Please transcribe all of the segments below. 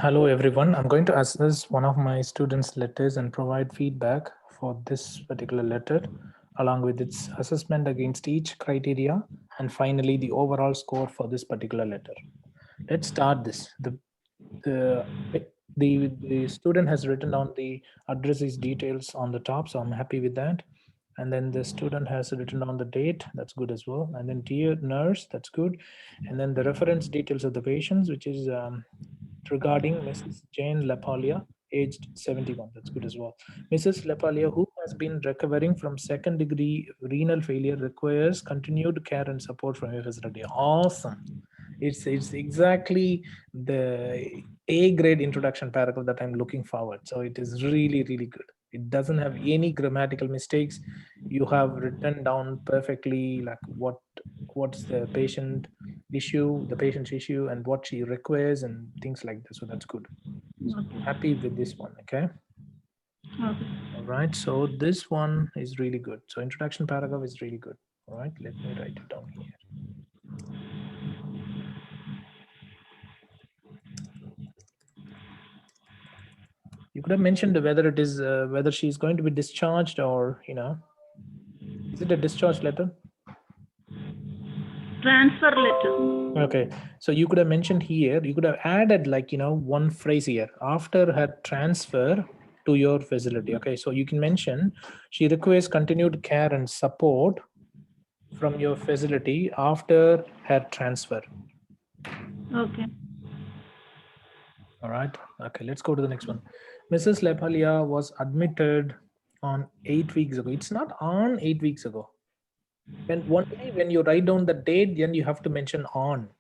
Hello everyone, I'm going to assess one of my students' letters and provide feedback for this particular letter along with its assessment against each criteria and finally the overall score for this particular letter. Let's start this. The student has written down the addresses details on the top, so I'm happy with that. And then the student has written down the date, that's good as well. And then dear nurse, that's good. And then the reference details of the patients, which is regarding Mrs. Jane Lapaglia, aged 71. That's good as well. Mrs. Lapaglia, who has been recovering from second degree renal failure, requires continued care and support from your facility. Awesome. It's exactly the A grade introduction paragraph that I'm looking forward. So it is really, really good. It doesn't have any grammatical mistakes. You have written down perfectly like what's the patient's issue and what she requires and things like this. So that's good. So Okay. happy with this one. Okay. Okay. All right. So this one is really good. So introduction paragraph is really good. All right. Let me write it down here. You could have mentioned whether it is whether she's going to be discharged or is it a discharge letter? Transfer letter. Okay, so you could have mentioned here, you could have added like one phrase here after her transfer to your facility. Okay, so you can mention she requires continued care and support from your facility after her transfer. Okay. All right. Okay, let's go to the next one. Mrs. Lepalia was admitted on 8 weeks ago. It's not on 8 weeks ago. When you write down the date, then you have to mention on.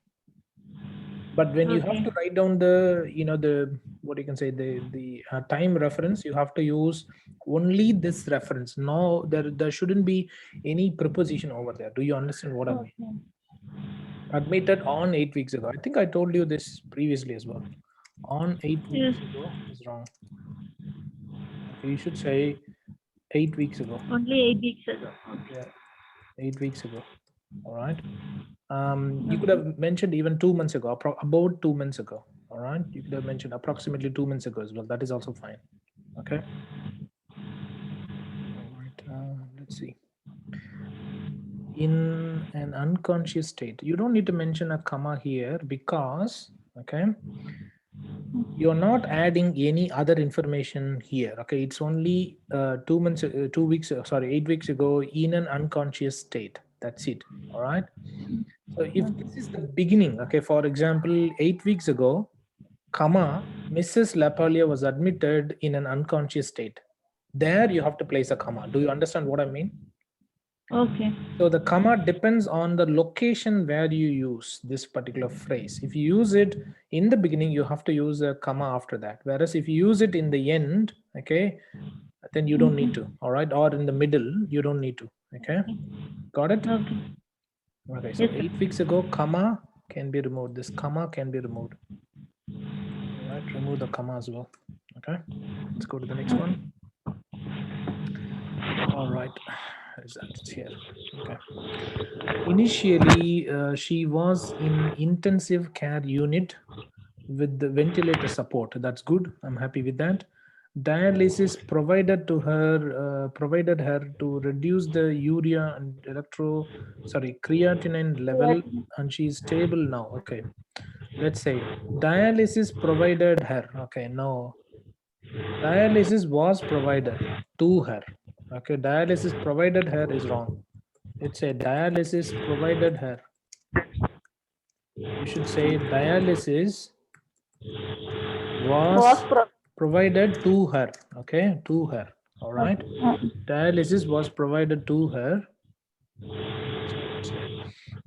But when you have to write down the what you can say the time reference, you have to use only this reference. No, there shouldn't be any preposition over there. Do you understand what I mean? Admitted on 8 weeks ago. I think I told you this previously as well. On 8 weeks ago is wrong. Okay, you should say 8 weeks ago. Only 8 weeks ago. Yeah, 8 weeks ago. All right. You could have mentioned even 2 months ago, about 2 months ago. All right. You could have mentioned approximately 2 months ago as well. That is also fine. Okay. All right. Let's see. In an unconscious state, you don't need to mention a comma here because, okay, you're not adding any other information here. Okay. It's only 2 months, 2 weeks, sorry, 8 weeks ago in an unconscious state. That's it. All right. So if this is the beginning, okay, for example, 8 weeks ago, comma, Mrs. Lapaglia was admitted in an unconscious state. There you have to place a comma. Do you understand what I mean? Okay. So the comma depends on the location where you use this particular phrase. If you use it in the beginning, you have to use a comma after that. Whereas if you use it in the end, okay, then you don't need to, all right? Or in the middle, you don't need to, okay? Got it? Okay. Okay, so Yes, sir. 8 weeks ago, comma can be removed. This comma can be removed. All right, remove the comma as well. Okay, let's go to the next one. All right, it's here. Okay. Initially, she was in intensive care unit with the ventilator support. That's good. I'm happy with that. Dialysis provided her to reduce the urea and creatinine level, and she is stable now. Okay, let's say dialysis provided her. Okay, no, dialysis was provided to her. Okay, dialysis provided her is wrong. It's a dialysis provided her. You should say dialysis was provided to her. Okay, to her. All right. Dialysis was provided to her.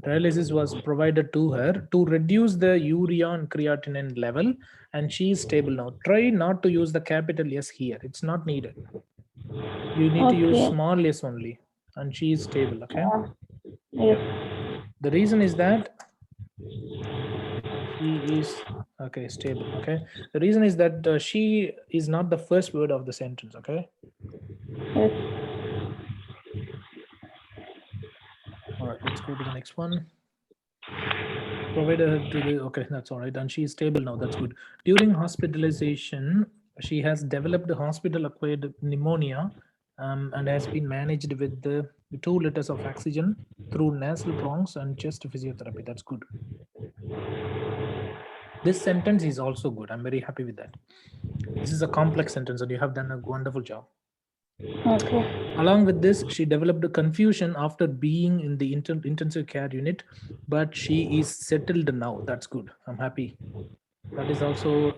Dialysis was provided to her to reduce the urea and creatinine level, and she is stable now. Try not to use the capital S here. It's not needed. You need to use small s only, and she is stable. Okay. Yes. The reason is that she is okay, stable. Okay. The reason is that she is not the first word of the sentence. Okay. Yes. All right. Let's go to the next one. Provided her to the, okay, that's all right. And she is stable now. That's good. During hospitalization, she has developed hospital acquired pneumonia and has been managed with the 2 liters of oxygen through nasal bronchs and chest physiotherapy. That's good. This sentence is also good. I'm very happy with that. This is a complex sentence and you have done a wonderful job. Okay. Along with this, she developed a confusion after being in the intensive care unit, but she is settled now. That's good. I'm happy. That is also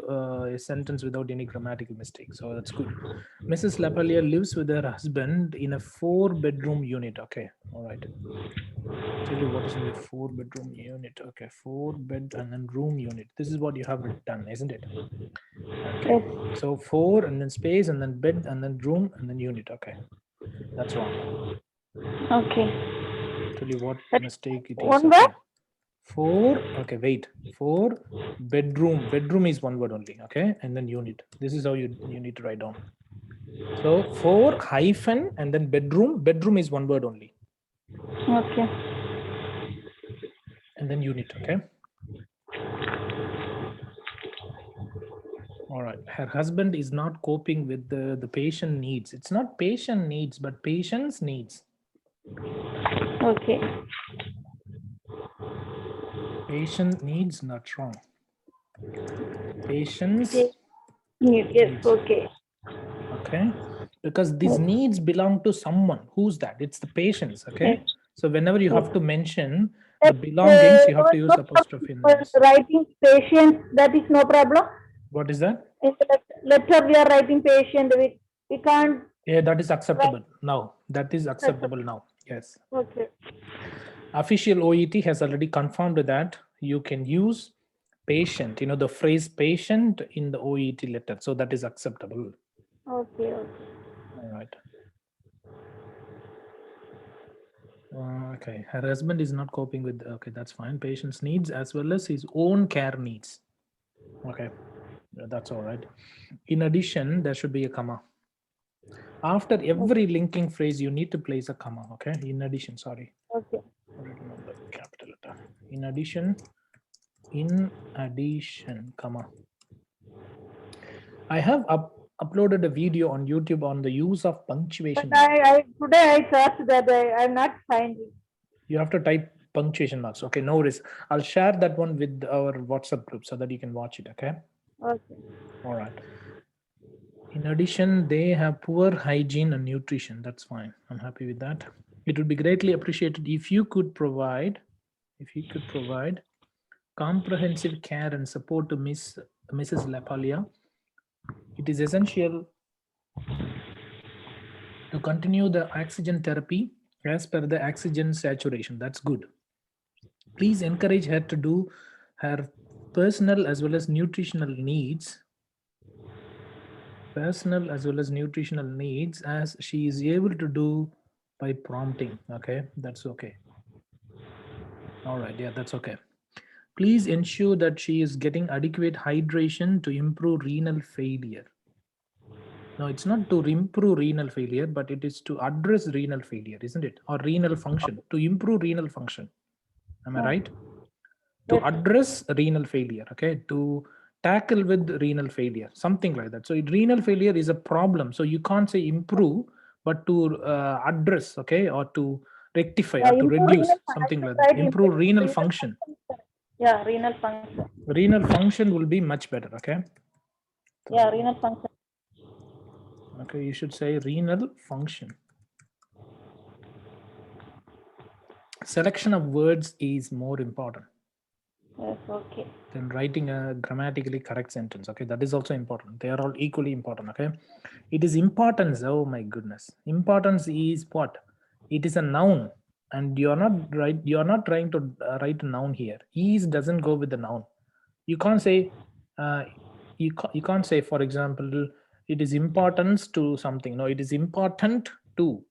a sentence without any grammatical mistake. So that's good. Mrs. Lapaglia lives with her husband in a 4-bedroom unit. Okay. All right. Tell you what is in the 4-bedroom unit. Okay. 4-bed and then room unit. This is what you have done, isn't it? Okay. Yes. So 4 and then space and then bed and then room and then unit. Okay. That's wrong. Okay. Tell you what That's mistake it is. one word? Okay. 4. Okay. Wait. 4 bedroom. Bedroom is one word only. Okay. And then unit. This is how you need to write down. So 4 hyphen and then bedroom. Bedroom is one word only. Okay. And then unit. Okay. All right. Her husband is not coping with the patient needs. It's not patient needs, but patient's needs. Okay. Patient needs, not wrong. Patient's Yes. needs. Okay. Okay. Because these needs belong to someone. Who's that? It's the patients. Okay. Yes. So whenever you have Yes. to mention the belongings, you have to use apostrophe in this. Writing patient, that is no problem. What is that? In the letter we are writing patient, we can't Yeah, that is write. acceptable now. That is acceptable now. Yes. Okay. Official OET has already confirmed that you can use patient, the phrase patient in the OET letter. So that is acceptable. Okay. All right. Okay. Her husband is not coping with, okay, that's fine. Patient's needs as well as his own care needs. Okay. That's all right. In addition, there should be a comma. After every linking phrase, you need to place a comma. Okay. In addition, sorry. Okay. Written on the capital letter. In addition, comma. I have uploaded a video on YouTube on the use of punctuation But marks. today I searched that I'm not finding. You have to type punctuation marks. Okay, no worries. I'll share that one with our WhatsApp group so that you can watch it. Okay. Okay. All right. In addition, they have poor hygiene and nutrition. That's fine. I'm happy with that. It would be greatly appreciated if you could provide comprehensive care and support to Mrs. Lapaglia. It is essential to continue the oxygen therapy as per the oxygen saturation. That's good. Please encourage her to do her personal as well as nutritional needs as she is able to do by prompting. Okay, that's okay. All right, yeah, that's okay. Please ensure that she is getting adequate hydration to improve renal failure. No, it's not to improve renal failure, but it is to address renal failure, isn't it? Or renal function, to improve renal function. Am I right? To address renal failure, okay? To tackle with renal failure, something like that. So renal failure is a problem. So you can't say improve, but to address, okay? Or to rectify or to Improve reduce, renal something function, like that. right? Improve renal Renal function. function. Yeah, renal function. Renal function will be much better, okay? So, yeah, renal function. Okay, you should say renal function. Selection of words is more important. Yes, okay. Then writing a grammatically correct sentence. Okay, that is also important. They are all equally important. Okay, it is importance. Oh my goodness, importance is what? It is a noun, and you are not right. You are not trying to write a noun here. Is doesn't go with the noun. You can't say. You can't say, for example, it is importance to something. No, it is important to.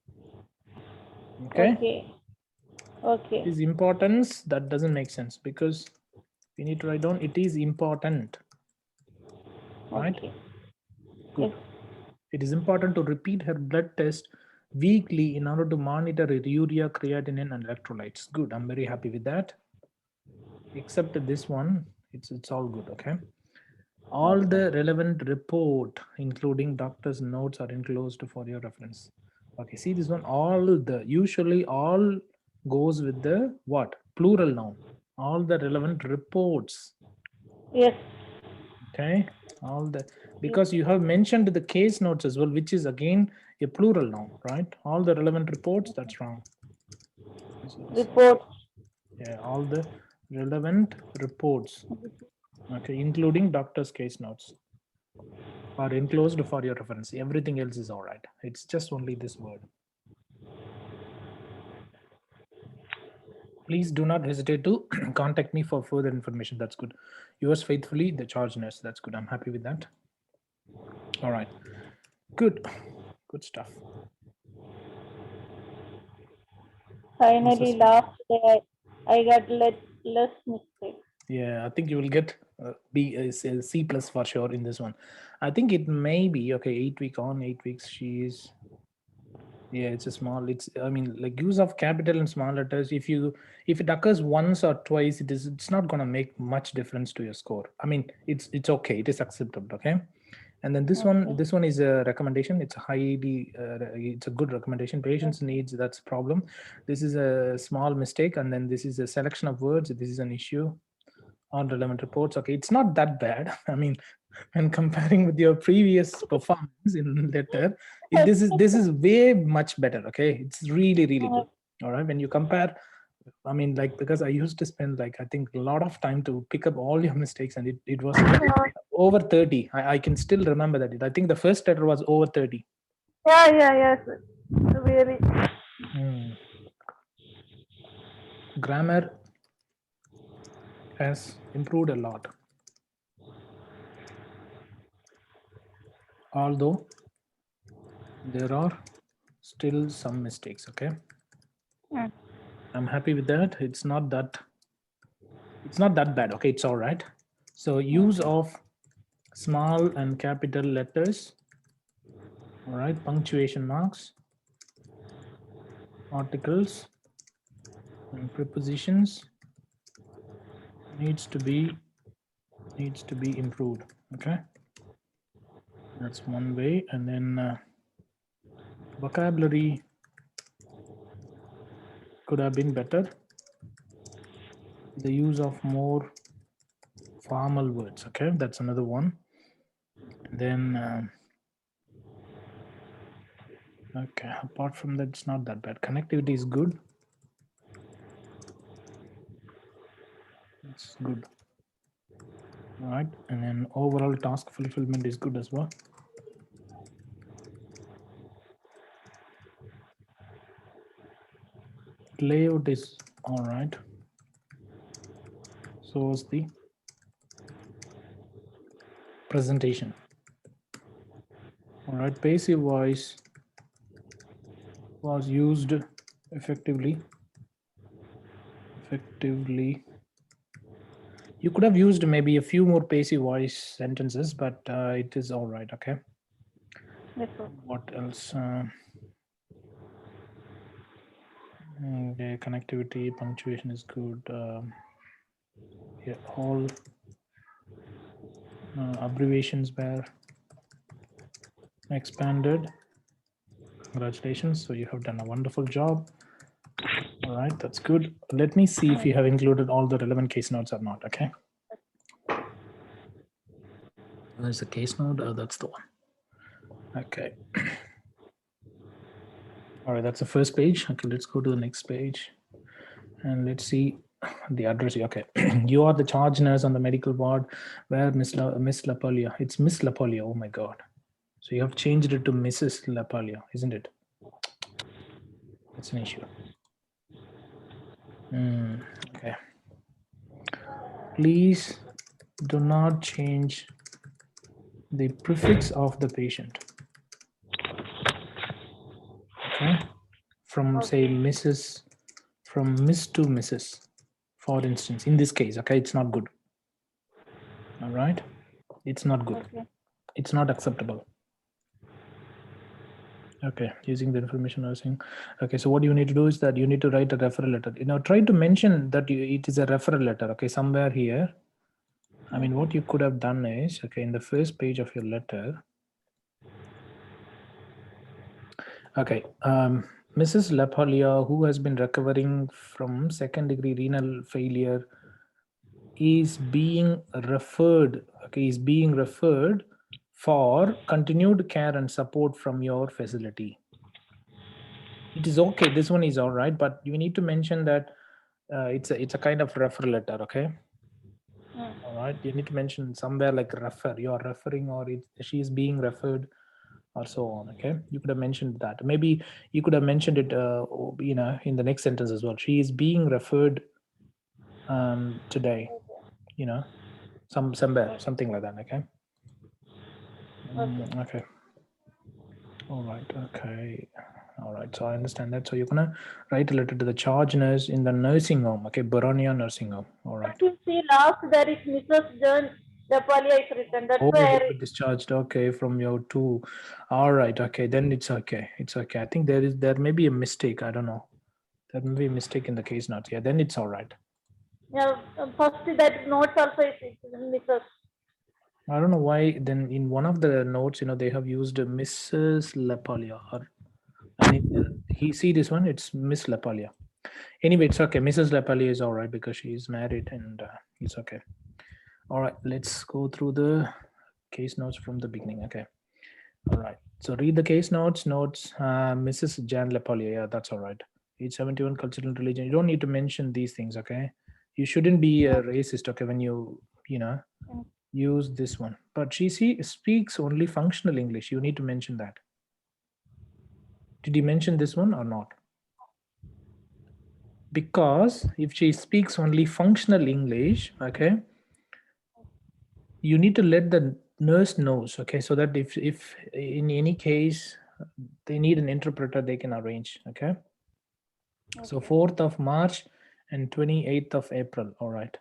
Okay. Okay. It is importance. That doesn't make sense because we need to write down it is important. Right? Okay. Good. Yes. It is important to repeat her blood test weekly in order to monitor her urea, creatinine, and electrolytes. Good. I'm very happy with that. except this one, it's all good. Okay. All the relevant report, including doctor's notes, are enclosed for your reference. Okay, see this one, all the, usually all goes with the what? Plural noun. All the relevant reports. Yes. Okay, all the, because you have mentioned the case notes as well, which is again a plural noun, right? All the relevant reports, that's wrong. Report. Yeah, all the relevant reports, okay, including doctor's case notes, are enclosed for your reference. Everything else is all right. It's just only this word. Please do not hesitate to contact me for further information. That's good. Yours faithfully, the charge nurse. That's good. I'm happy with that. All right. Good. Good stuff. Finally, last day I got less mistakes. Yeah, I think you will get C plus for sure in this one. I think it may be okay. 8 week on, 8 weeks. She is. Yeah, it's a small. It's, I mean, like use of capital and small letters. If it occurs once or twice, it's not gonna make much difference to your score. I mean, it's okay. It is acceptable. Okay. And then this one is a recommendation. It's a highly it's a good recommendation. Patients needs, that's a problem. This is a small mistake, and then this is a selection of words. This is an issue on relevant reports. Okay, it's not that bad. I mean, when comparing with your previous performance in letter, this is way much better. Okay, it's really good. All right, when you compare, I mean, like, because I used to spend, like, I think a lot of time to pick up all your mistakes, and it was over 30. I can still remember that. I think the first letter was over 30. Yes. Really. Grammar has improved a lot, although there are still some mistakes. Okay. I'm happy with that. It's not that bad. Okay, it's all right. So use of small and capital letters, all right, punctuation marks, articles, and prepositions needs to be improved. Okay, that's one way. And then vocabulary could have been better. The use of more formal words. Okay, that's another one. And then okay, apart from that, it's not that bad. Connectivity is good. It's good. All right, and then overall task fulfillment is good as well. Layout is all right. So is the presentation. All right, passive voice was used effectively. You could have used maybe a few more passive voice sentences, but it is all right. Okay. What else? Okay, connectivity, punctuation is good. Yeah, all abbreviations were expanded. Congratulations. So you have done a wonderful job. All right, that's good. Let me see if you have included all the relevant case notes or not. Okay. There's a case note. That's the one. Okay. All right, that's the first page. Okay, let's go to the next page. And let's see the address. Okay. You are the charge nurse on the medical ward where Miss Lapaglia. It's Miss Lapaglia. Oh my God. So you have changed it to Mrs. Lapaglia, isn't it? That's an issue. Okay. Please do not change the prefix of the patient. Okay. From say Mrs. from Miss to Mrs. For instance, in this case, okay, it's not good. All right. It's not good. It's not acceptable. Okay, using the information nursing. Okay, so what you need to do is that you need to write a referral letter. Try to mention that it is a referral letter. Okay, somewhere here. I mean, what you could have done is, okay, in the first page of your letter. Okay, Mrs. Lapaglia, who has been recovering from second-degree renal failure, is being referred. Okay, is being referred for continued care and support from your facility. It is okay. This one is all right, but you need to mention that it's a kind of referral letter. Okay, all right. You need to mention somewhere like refer. You are referring, or she is being referred, or so on. Okay, you could have mentioned that. Maybe you could have mentioned it. In the next sentence as well. She is being referred today. Somewhere something like that. Okay. Okay. All right. Okay. All right. So I understand that. So you're gonna write a letter to the charge nurse in the nursing home. Okay, Boronia nursing home. All right. You see, last there is Mrs. John Lapaglia is written. That's Oh, why they were discharged. Okay, from your two. All right. Okay, then it's okay. It's okay. I think there may be a mistake. I don't know. There may be a mistake in the case notes. Yeah, then it's all right. yeah, first that notes also is Mrs. I don't know why. Then in one of the notes, they have used Mrs. Lapaglia, and he see this one. It's Miss Lapaglia. Anyway, it's okay. Mrs. Lapaglia is all right because she is married, and it's okay. All right, let's go through the case notes from the beginning. Okay. All right. So read the case notes. Mrs. Jan Lapaglia. Yeah, that's all right. Age 71, cultural and religion. You don't need to mention these things, okay? You shouldn't be a racist, okay, when use this one. But she speaks only functional English. You need to mention that. Did you mention this one or not? Because if she speaks only functional English, okay, you need to let the nurse knows, okay, so that if in any case they need an interpreter, they can arrange, okay. So 4th of March and 28th of April. All right.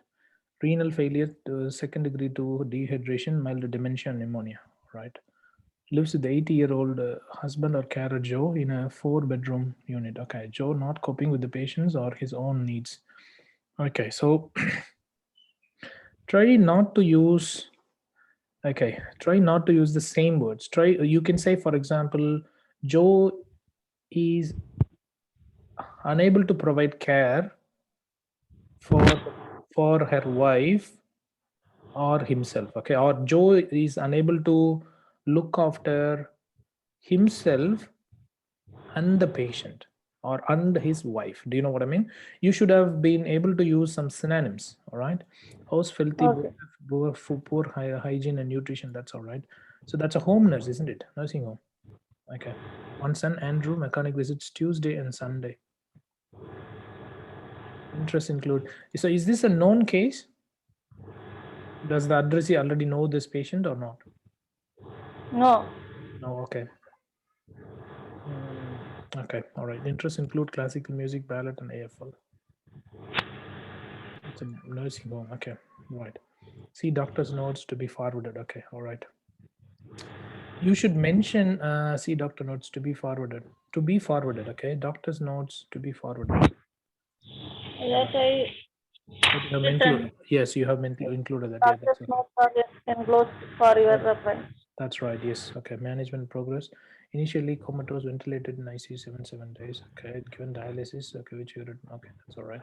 Renal failure to second degree to dehydration, mild dementia, pneumonia. All right. Lives with the 80-year-old husband or carer Joe in a 4-bedroom unit. Okay. Joe not coping with the patients or his own needs. Okay. So try not to use. Okay. Try not to use the same words. You can say, for example, Joe is unable to provide care for her wife or himself, okay, or Joe is unable to look after himself and the patient or and his wife. Do you know what I mean? You should have been able to use some synonyms. All right. House filthy, poor hygiene and nutrition. That's all right. So that's a home nurse, isn't it? Nursing home. Okay. One son Andrew, mechanic, visits Tuesday and Sunday. Interests include. So is this a known case? Does the addressee already know this patient or not? No. No, okay. Okay, all right. Interests include classical music, ballet, and AFL. It's a nursing home. Okay, right. See doctor's notes to be forwarded. Okay, all right. You should mention see doctor notes to be forwarded. To be forwarded. Okay, doctor's notes to be forwarded. That I But you have included. Yes, you have included that. Yeah, doctor's that's okay. notes are enclosed for your reference. That's right. Yes. Okay. Management progress. Initially, comatose, ventilated in ICU 7 days. Okay. Given dialysis. Okay. Which you written. Okay. That's all right.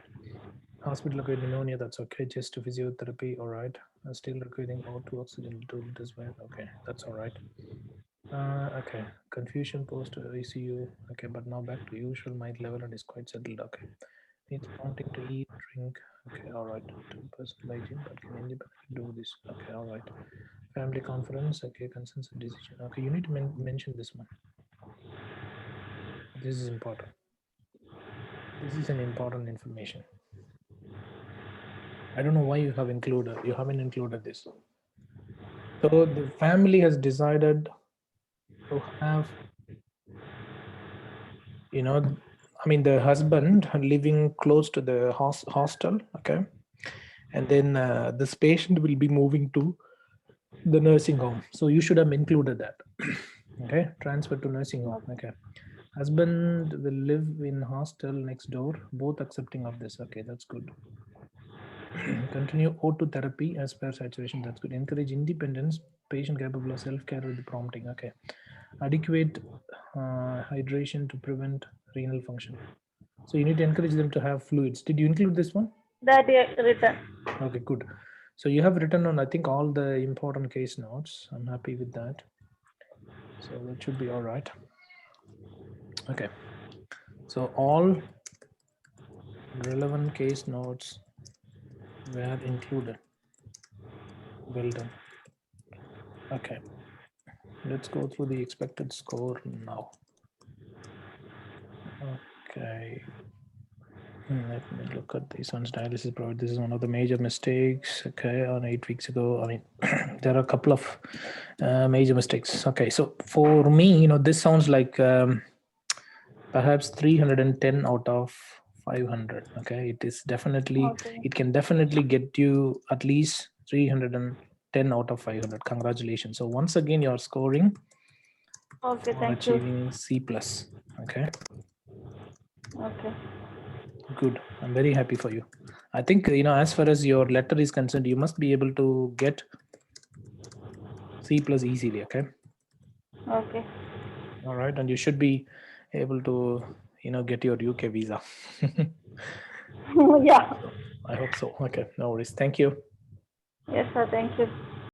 Hospital acquired pneumonia. That's okay. Just to physiotherapy. All right. Still requiring O2 oxygen 2 liters well. Okay. That's all right. Okay. Confusion post ICU. Okay. But now back to usual mild level and is quite settled. Okay. Needs prompting to eat, drink. Okay. All right. To personal hygiene, but can independently do this. Okay. All right. Family conference. Okay. Consensus decision. Okay. You need to mention this one. This is important. This is an important information. I don't know why you haven't included this. So the family has decided to have, the husband living close to the hostel, okay, and then this patient will be moving to the nursing home. So you should have included that. Okay, transfer to nursing home. Okay, husband will live in hostel next door, both accepting of this. Okay, that's good. Continue O2 therapy as per saturation. That's good. Encourage independence, patient capable of self-care with the prompting. Okay, adequate hydration to prevent renal function. So you need to encourage them to have fluids. Did you include this one? That written. Okay, good. So you have written on, I think, all the important case notes. I'm happy with that. So that should be all right. Okay. So all relevant case notes were included. Well done. Okay. Let's go through the expected score now. Okay. Let me look at this one's dialysis provider. This is one of the major mistakes. Okay, on 8 weeks ago. I mean, there are a couple of major mistakes. Okay, so for me, this sounds like perhaps 310 out of 500. Okay, it is definitely, Okay. it can definitely get you at least 310 out of 500. Congratulations. So once again, you're scoring Okay, for thank you. achieving C plus. Okay. Okay. Good. I'm very happy for you. I think, as far as your letter is concerned, you must be able to get C plus easily. Okay. Okay. All right. And you should be able to, get your UK visa. Yeah. I hope so. Okay. No worries. Thank you. Yes, sir. Thank you.